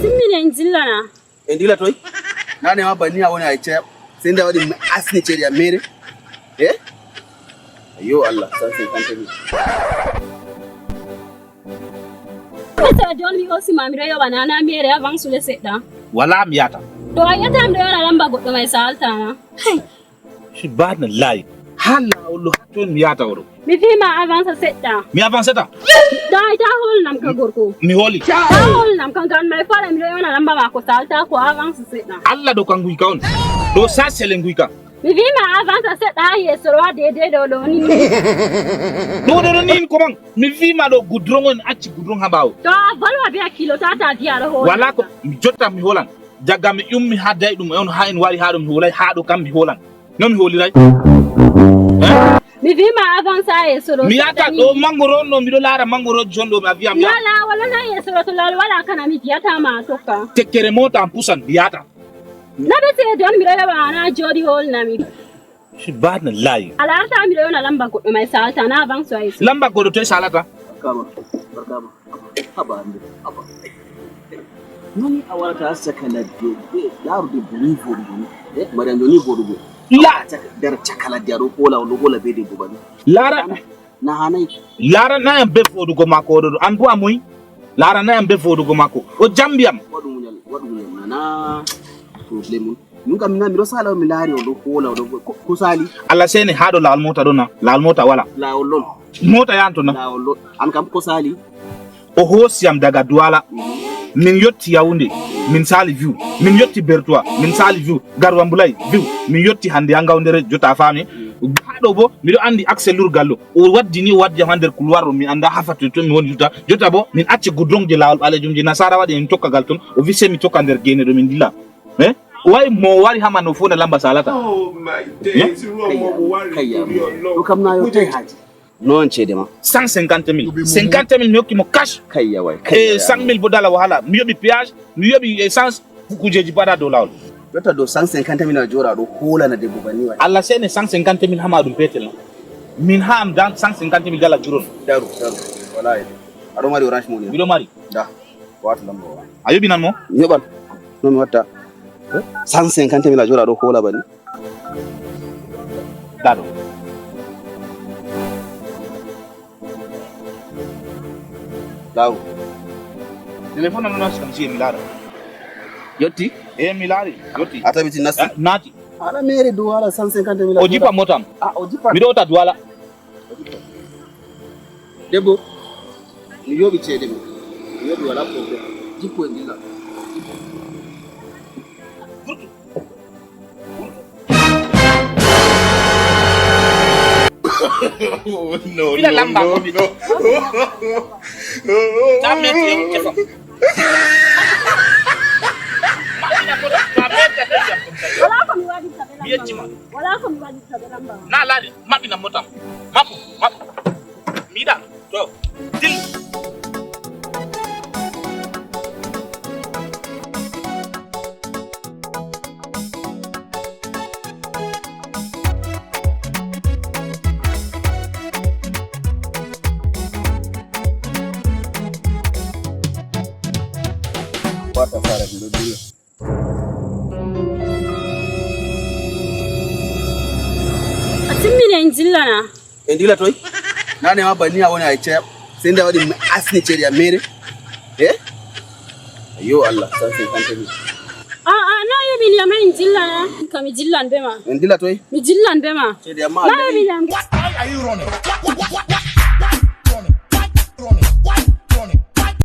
Atimine injilana. Indila toy? Nane mabani awoni aiche. Senda wadi asni cheri ya mere. Ayo Allah, sanse kantemi. Masa John mi osi mamire yo banana mere avang sule sedda. Wala miyata. To ayata amde yo lamba goddo mai salta na. Shibana lai. Hala ullu hatun miyata woro. Mi fi ma avance sedda. Mi avance ta? Dai ta hol nam ka gorko. Mi holi. Ta hol nam kan kan mai fara mi yo na lamba ma ko salta ko avance sedda. Allah do kan guika on. Do sa selen guika. Mi fi ma avance sedda yesoro de do ni. Do ni ko bang. Mi fi ma do gudron on acci gudron habaw. To balwa be kilo tata diara ho. Wala ko mi jotta mi holan. Jaga mi ummi hadday dum on ha en wari ha dum holay ha do kam mi holan. Non mi holiray. Mi vi ma avance yesoro. Mi ata do mangoro no mi do lara mangoro jondo mi avia mi. Wala wala na yesoro to lal wala kana mi diata ma tokka. Tekkere mota pusan biata. Na be te don mi rewa na jodi hol na mi. Shibana lai. Ala ta mi na lamba ko mai salta na avance yesoro. Lamba ko do to salata. Barkama. Haba ande. Haba. Nani awara ta saka na de laru de bonivo ni. Mariando ni bodugo. La der chakala diaro kola wala be de bobani. Lara Na hanai. Lara na yambe fodugo mako do ambu amoy. Lara na yambe fodugo mako. O jambiam. Wadu munyal na problem. Nunga mina miro sala mi lari o kola ko sali. Allah sene hado la almota do na. La almota wala. La olol. Mota yanto na. La olol. An kam ko sali. O hosiam daga Douala. Min yotti Yaoundé, min sali view, min yotti Bertois, min sali view, Garwambulay view, min yotti hande Ngaoundéré jota fami. Hado bo mi do andi accès lurgallo. O waddi ni waddi hander couloir mi anda hafatu to mi woni jota bo min acci goudron je lawol balejum je nasara wadi en tokka gal ton o visse mi tokka der gene do min dilla. Way mo wari hamano fona lamba salata. Oh my days, mo wari. Do kam na yo tay haji. Non cede ma 150 000. 50 000 mi hokki mo cash. Kayya way. 100 000 bodala wahala. Mi yobi péage, mi yobi essence kujeji bada do lawol. Dota do 150 000 jora do hola na de bobani way. Allah sene 150 000 hamadum petel. Min ham dan 150 000 dala juron. Daru. Wallahi. Ado mari orange money. Bido mari. Da. Wat lambo. Ayobi nan mo? Nyoban. No mi watta. 150 000 jora do hola bani. Dado. Law. Telephone na nasi kamsi milara. Yotti? Milari. Yotti. Ata biti nasi. Nati. Ala mere Douala 150 000. Ojipa motam. Ojipa. Mido ta Douala. Debo. Ni yobi chede mo. Ni yobi wala problem. Jipo ndila. Oh, no. Wala ko mi wadi lamba. Na ladi, mapi na motam. Mapu. Mida. To. Til. Wata fara ndo dilo. Atimine injilana. Indila toy? Nane mabani awoni aiche. Senda wadi asni cheri ya mere. Ayo Allah, sanse kantemi. Na yo William injilana. Kami jillan bema. Indila toy? Mi jillan bema. Cheri ya ma. Na William. Why are you running?